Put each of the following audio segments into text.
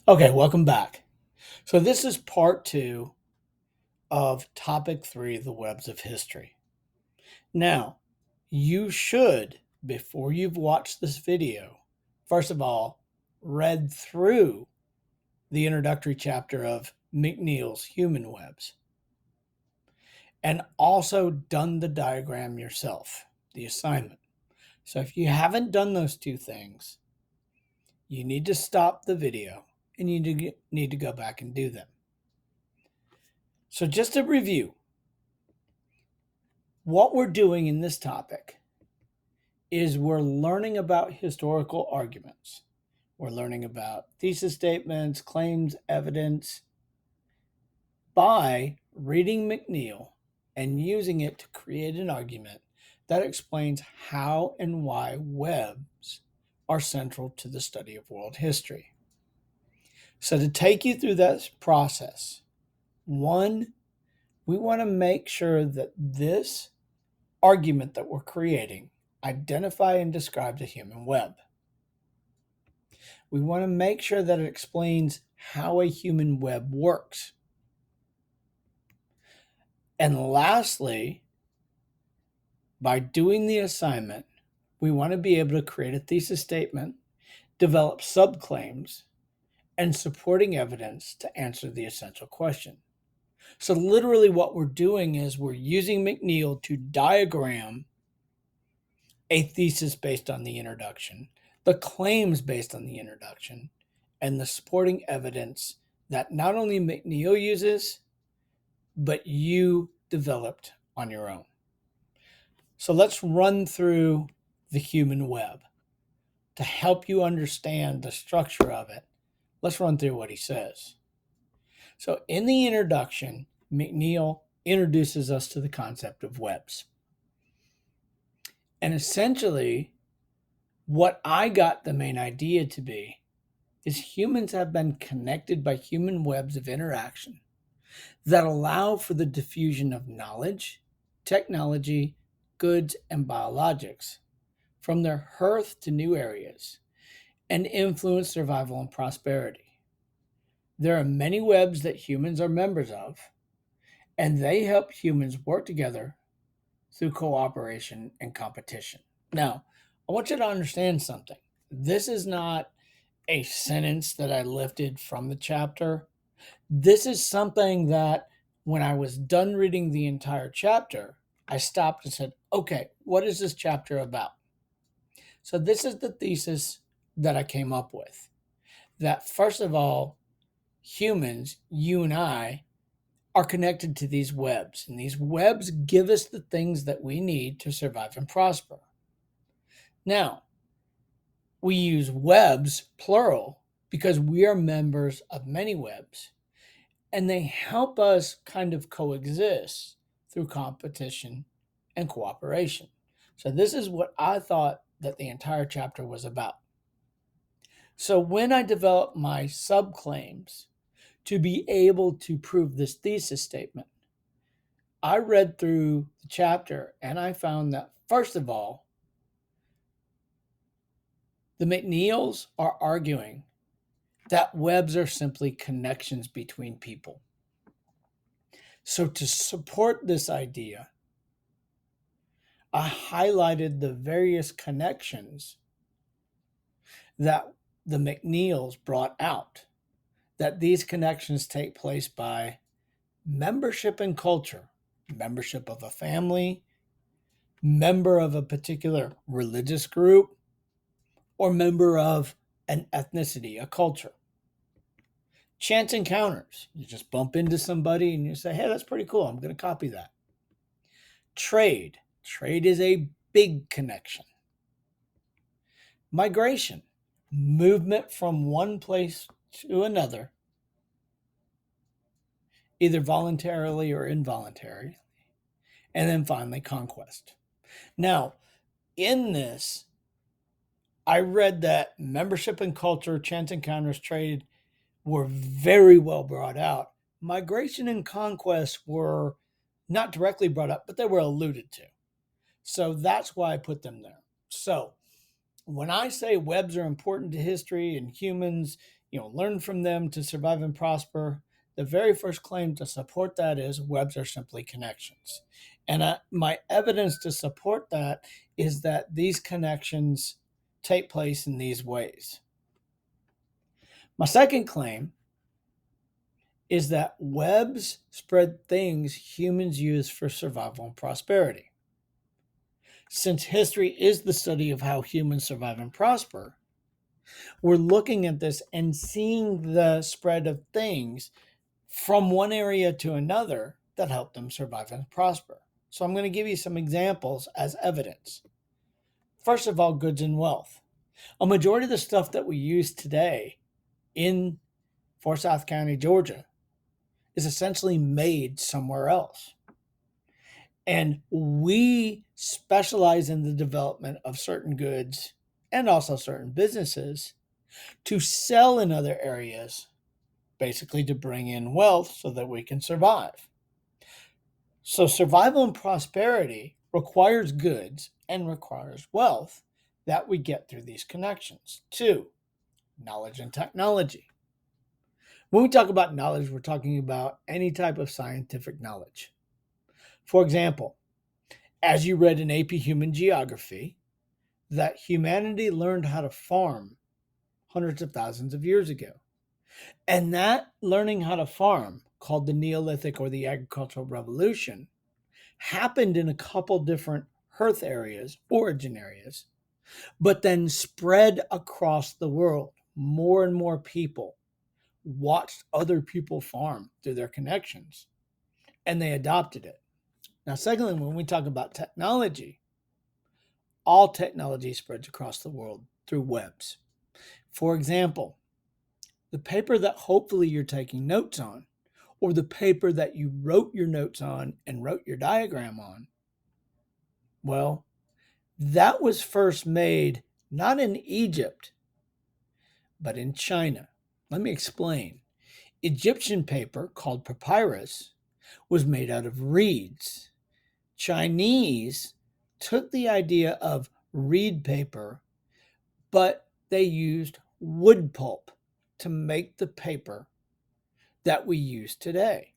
Okay, welcome back. So, this is part two of topic three, the webs of history. Now, you should, before you've watched this video, first of all, read through the introductory chapter of McNeill's Human Webs and also done the diagram yourself, the assignment. So, if you haven't done those two things, you need to stop the video and you need to go back and do them. So, just to review, what we're doing in this topic is we're learning about historical arguments. We're learning about thesis statements, claims, evidence by reading McNeill and using it to create an argument that explains how and why webs are central to the study of world history. So, to take you through that process, one, we want to make sure that this argument that we're creating identify and describe the human web. We want to make sure that it explains how a human web works. And lastly, by doing the assignment, we want to be able to create a thesis statement, develop subclaims, and supporting evidence to answer the essential question. So literally what we're doing is we're using McNeill to diagram a thesis based on the introduction, the claims based on the introduction, and the supporting evidence that not only McNeill uses, but you developed on your own. So let's run through the human web to help you understand the structure of it. Let's run through what he says. So in the introduction, McNeill introduces us to the concept of webs. And essentially, what I got the main idea to be is humans have been connected by human webs of interaction that allow for the diffusion of knowledge, technology, goods, and biologics from their hearth to new areas and influence survival and prosperity. There are many webs that humans are members of, and they help humans work together through cooperation and competition. Now, I want you to understand something. This is not a sentence that I lifted from the chapter. This is something that when I was done reading the entire chapter, I stopped and said, okay, what is this chapter about? So, this is the thesis that I came up with, that first of all, humans, you and I, are connected to these webs, and these webs give us the things that we need to survive and prosper. Now, we use webs, plural, because we are members of many webs, and they help us kind of coexist through competition and cooperation. So, this is what I thought that the entire chapter was about. So, when I developed my subclaims to be able to prove this thesis statement, I read through the chapter and I found that, first of all, the McNeills are arguing that webs are simply connections between people. So, to support this idea, I highlighted the various connections that the McNeills brought out, that these connections take place by membership in culture, membership of a family, member of a particular religious group, or member of an ethnicity, a culture. Chance encounters. You just bump into somebody and you say, hey, that's pretty cool. I'm going to copy that. Trade. Trade is a big connection. Migration. Movement from one place to another, either voluntarily or involuntarily. And then finally, conquest. Now, in this, I read that membership and culture, chance encounters, trade were very well brought out. Migration and conquest were not directly brought up, but they were alluded to. So that's why I put them there. So when I say webs are important to history and humans, learn from them to survive and prosper. The very first claim to support that is webs are simply connections. And my evidence to support that is that these connections take place in these ways. My second claim is that webs spread things humans use for survival and prosperity. Since history is the study of how humans survive and prosper, we're looking at this and seeing the spread of things from one area to another that help them survive and prosper. So I'm going to give you some examples as evidence. First of all, goods and wealth. A majority of the stuff that we use today in Forsyth County, Georgia, is essentially made somewhere else. And we specialize in the development of certain goods and also certain businesses to sell in other areas, basically to bring in wealth so that we can survive. So survival and prosperity requires goods and requires wealth that we get through these connections. Two, knowledge and technology. When we talk about knowledge, we're talking about any type of scientific knowledge. For example, as you read in AP Human Geography, that humanity learned how to farm hundreds of thousands of years ago. And that learning how to farm, called the Neolithic or the Agricultural Revolution, happened in a couple different hearth areas, origin areas, but then spread across the world. More and more people watched other people farm through their connections, and they adopted it. Now, secondly, when we talk about technology, all technology spreads across the world through webs. For example, the paper that hopefully you're taking notes on, or the paper that you wrote your notes on and wrote your diagram on, well, that was first made not in Egypt, but in China. Let me explain. Egyptian paper, called papyrus, was made out of reeds. Chinese took the idea of reed paper, but they used wood pulp to make the paper that we use today.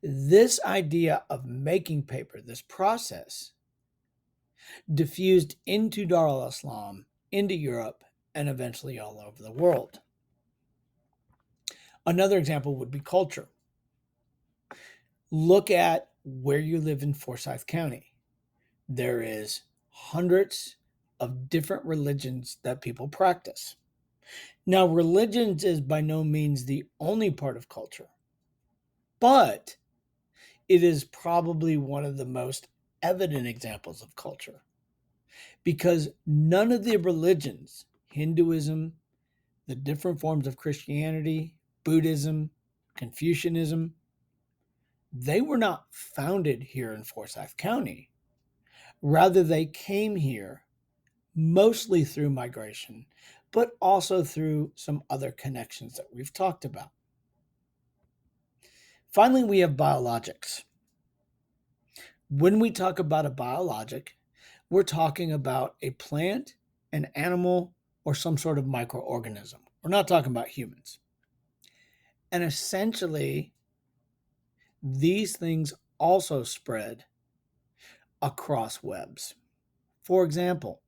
This idea of making paper, this process, diffused into Dar es Salaam, into Europe, and eventually all over the world. Another example would be culture. Look at where you live in Forsyth County. There is hundreds of different religions that people practice. Now, religions is by no means the only part of culture, but it is probably one of the most evident examples of culture, because none of the religions, Hinduism, the different forms of Christianity, Buddhism, Confucianism, they were not founded here in Forsyth County. Rather, they came here mostly through migration, but also through some other connections that we've talked about. Finally, we have biologics. When we talk about a biologic, we're talking about a plant, an animal, or some sort of microorganism. We're not talking about humans. And essentially, these things also spread across webs. For example,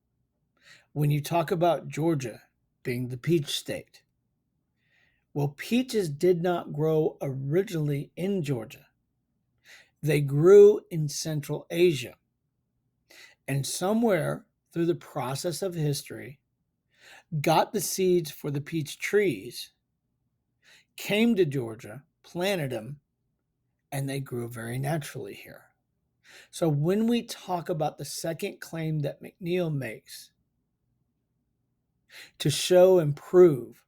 when you talk about Georgia being the peach state, well, peaches did not grow originally in Georgia. They grew in Central Asia. And somewhere through the process of history, got the seeds for the peach trees, came to Georgia, planted them, and they grew very naturally here. So when we talk about the second claim that McNeill makes to show and prove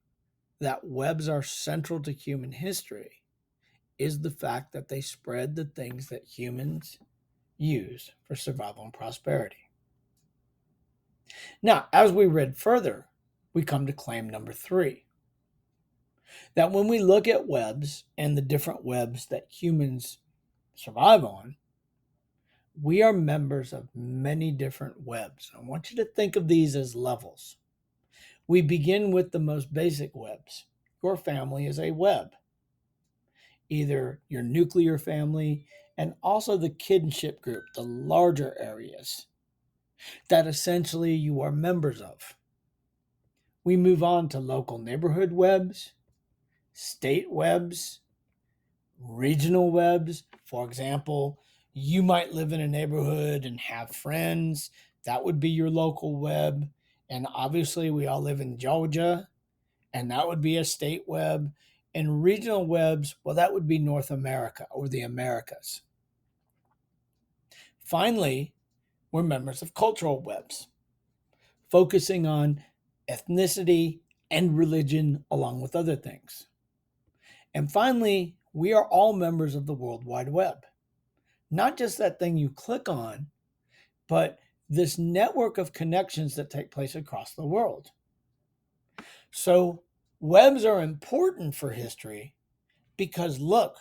that webs are central to human history, is the fact that they spread the things that humans use for survival and prosperity. Now, as we read further, we come to claim number 3. That when we look at webs and the different webs that humans survive on, we are members of many different webs. I want you to think of these as levels. We begin with the most basic webs, your family is a web, either your nuclear family and also the kinship group, the larger areas that essentially you are members of. We move on to local neighborhood webs, state webs, regional webs. For example, you might live in a neighborhood and have friends. That would be your local web. And obviously, we all live in Georgia, and that would be a state web. And regional webs, well, that would be North America or the Americas. Finally, we're members of cultural webs, focusing on ethnicity and religion along with other things. And finally, we are all members of the World Wide Web. Not just that thing you click on, but this network of connections that take place across the world. So, webs are important for history because look,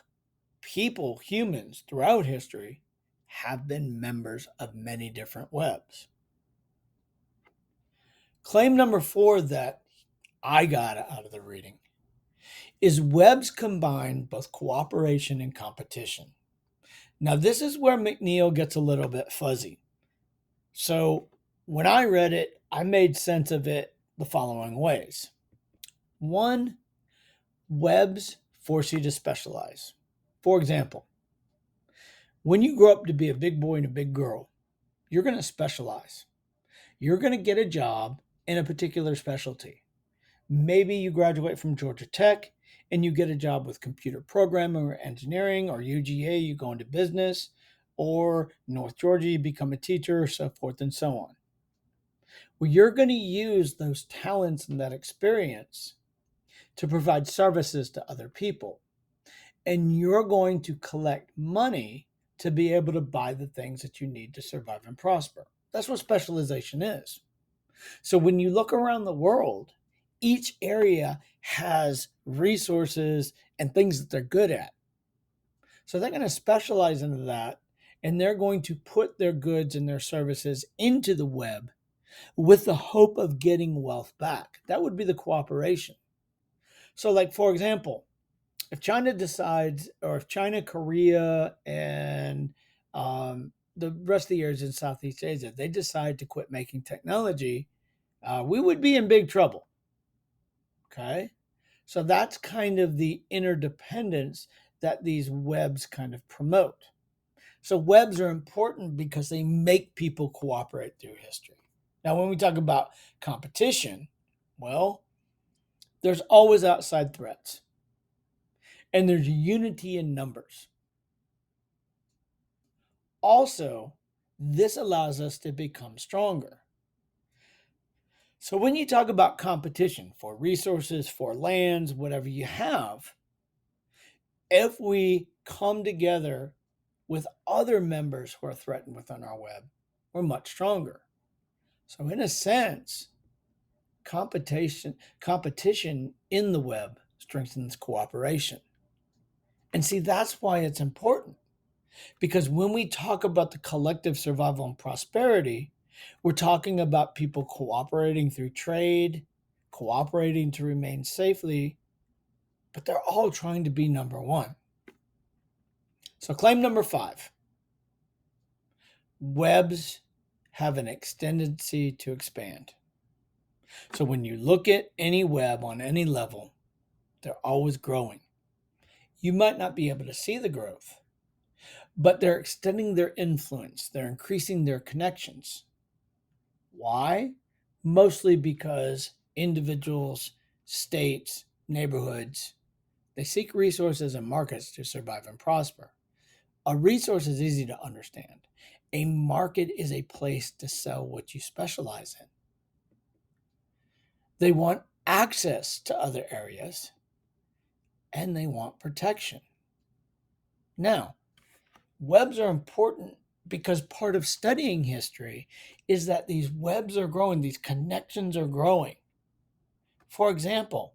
people, humans throughout history have been members of many different webs. Claim number 4 that I got out of the reading is webs combine both cooperation and competition. Now, this is where McNeill gets a little bit fuzzy. So, when I read it, I made sense of it the following ways. One, webs force you to specialize. For example, when you grow up to be a big boy and a big girl, you're going to specialize. You're going to get a job in a particular specialty. Maybe you graduate from Georgia Tech and you get a job with computer programming or engineering, or UGA, you go into business, or North Georgia, you become a teacher, so forth and so on. Well, you're going to use those talents and that experience to provide services to other people. And you're going to collect money to be able to buy the things that you need to survive and prosper. That's what specialization is. So when you look around the world, each area has resources and things that they're good at. So they're going to specialize into that, and they're going to put their goods and their services into the web with the hope of getting wealth back. That would be the cooperation. So, like, for example, if China decides, or if China, Korea, and the rest of the areas in Southeast Asia, they decide to quit making technology, we would be in big trouble. Okay. So that's kind of the interdependence that these webs kind of promote. So webs are important because they make people cooperate through history. Now, when we talk about competition, well, there's always outside threats, and there's unity in numbers. Also, this allows us to become stronger. So when you talk about competition for resources, for lands, whatever you have, if we come together with other members who are threatened within our web, we're much stronger. So in a sense, competition in the web strengthens cooperation. And see, that's why it's important. Because when we talk about the collective survival and prosperity, we're talking about people cooperating through trade, cooperating to remain safely, but they're all trying to be number one. So, claim number 5, webs have an extendency to expand. So, when you look at any web on any level, they're always growing. You might not be able to see the growth, but they're extending their influence, they're increasing their connections. Why? Mostly because individuals, states, neighborhoods, they seek resources and markets to survive and prosper. A resource is easy to understand. A market is a place to sell what you specialize in. They want access to other areas, and they want protection. Now, webs are important because part of studying history is that these webs are growing, these connections are growing. For example,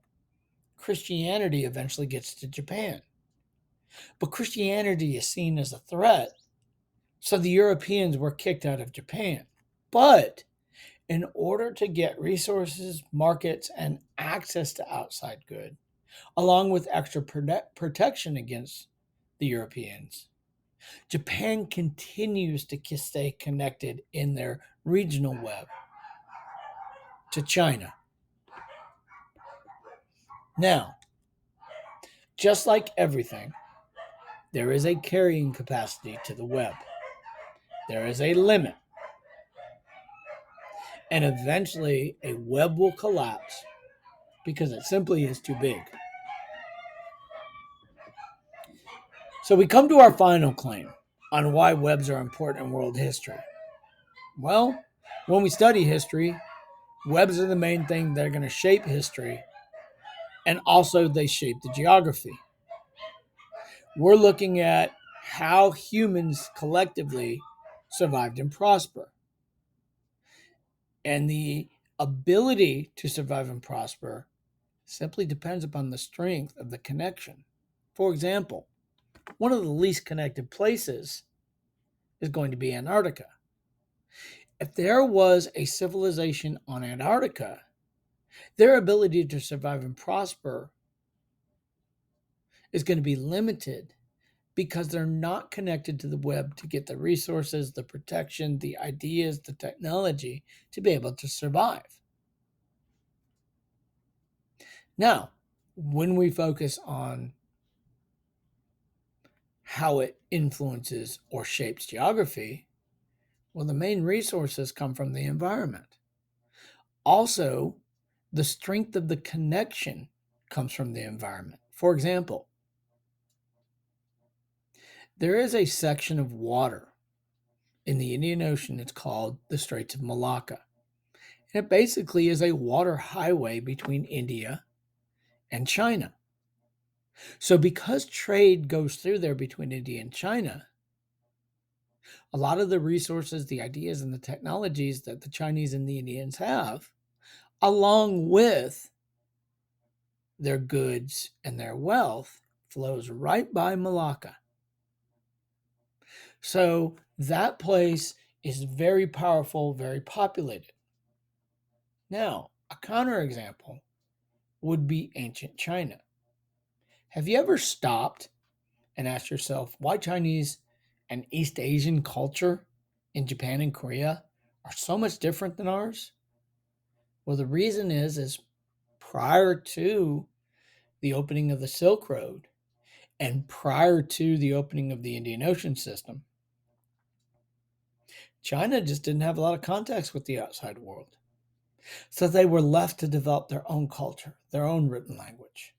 Christianity eventually gets to Japan, but Christianity is seen as a threat, so the Europeans were kicked out of Japan. But in order to get resources, markets, and access to outside good, along with extra protection against the Europeans. Japan continues to stay connected in their regional web to China. Now, just like everything, there is a carrying capacity to the web. There is a limit. And eventually, a web will collapse because it simply is too big. So we come to our final claim on why webs are important in world history. Well, when we study history, webs are the main thing that are going to shape history, and also they shape the geography. We're looking at how humans collectively survived and prosper. And the ability to survive and prosper simply depends upon the strength of the connection. For example, one of the least connected places is going to be Antarctica. If there was a civilization on Antarctica, their ability to survive and prosper is going to be limited because they're not connected to the web to get the resources, the protection, the ideas, the technology to be able to survive. Now, when we focus on how it influences or shapes geography, well, the main resources come from the environment. Also, the strength of the connection comes from the environment. For example, there is a section of water in the Indian Ocean. It's called the Straits of Malacca. And it basically is a water highway between India and China. So, because trade goes through there between India and China, a lot of the resources, the ideas, and the technologies that the Chinese and the Indians have, along with their goods and their wealth, flows right by Malacca. So that place is very powerful, very populated. Now, a counterexample would be ancient China. Have you ever stopped and asked yourself why Chinese and East Asian culture in Japan and Korea are so much different than ours? Well, the reason is prior to the opening of the Silk Road and prior to the opening of the Indian Ocean system, China just didn't have a lot of contacts with the outside world. So they were left to develop their own culture, their own written language.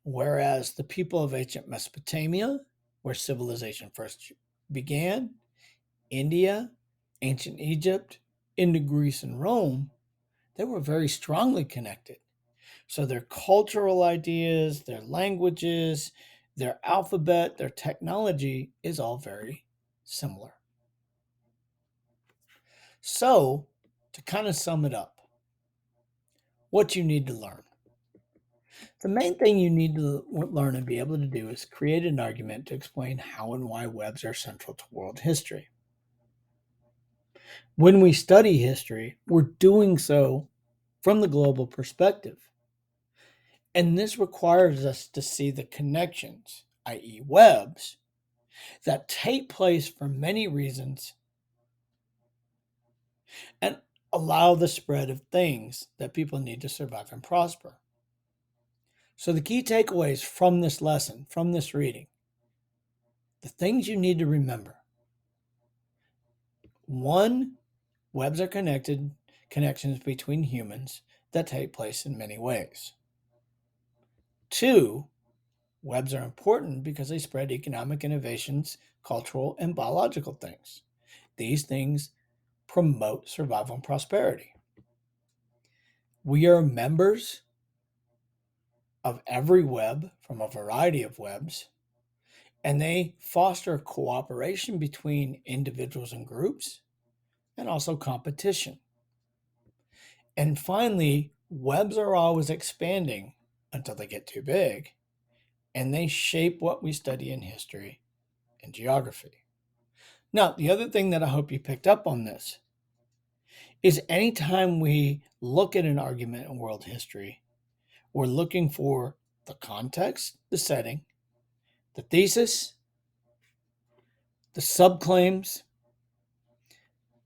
Whereas the people of ancient Mesopotamia, where civilization first began, India, ancient Egypt, into Greece and Rome, they were very strongly connected. So their cultural ideas, their languages, their alphabet, their technology is all very similar. So, to kind of sum it up, what you need to learn. The main thing you need to learn and be able to do is create an argument to explain how and why webs are central to world history. When we study history, we're doing so from the global perspective. And this requires us to see the connections, i.e., webs, that take place for many reasons and allow the spread of things that people need to survive and prosper. So, the key takeaways from this lesson, from this reading, the things you need to remember. One, webs are connections between humans that take place in many ways. Two, webs are important because they spread economic innovations, cultural, and biological things. These things promote survival and prosperity. We are members of every web from a variety of webs, and they foster cooperation between individuals and groups and also competition. And finally, webs are always expanding until they get too big, and they shape what we study in history and geography. Now, the other thing that I hope you picked up on this is anytime we look at an argument in world history, we're looking for the context, the setting, the thesis, the subclaims,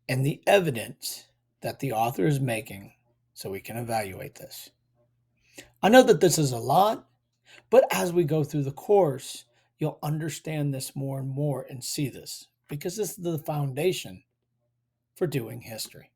and the evidence that the author is making so we can evaluate this. I know that this is a lot, but as we go through the course, you'll understand this more and more and see this because this is the foundation for doing history.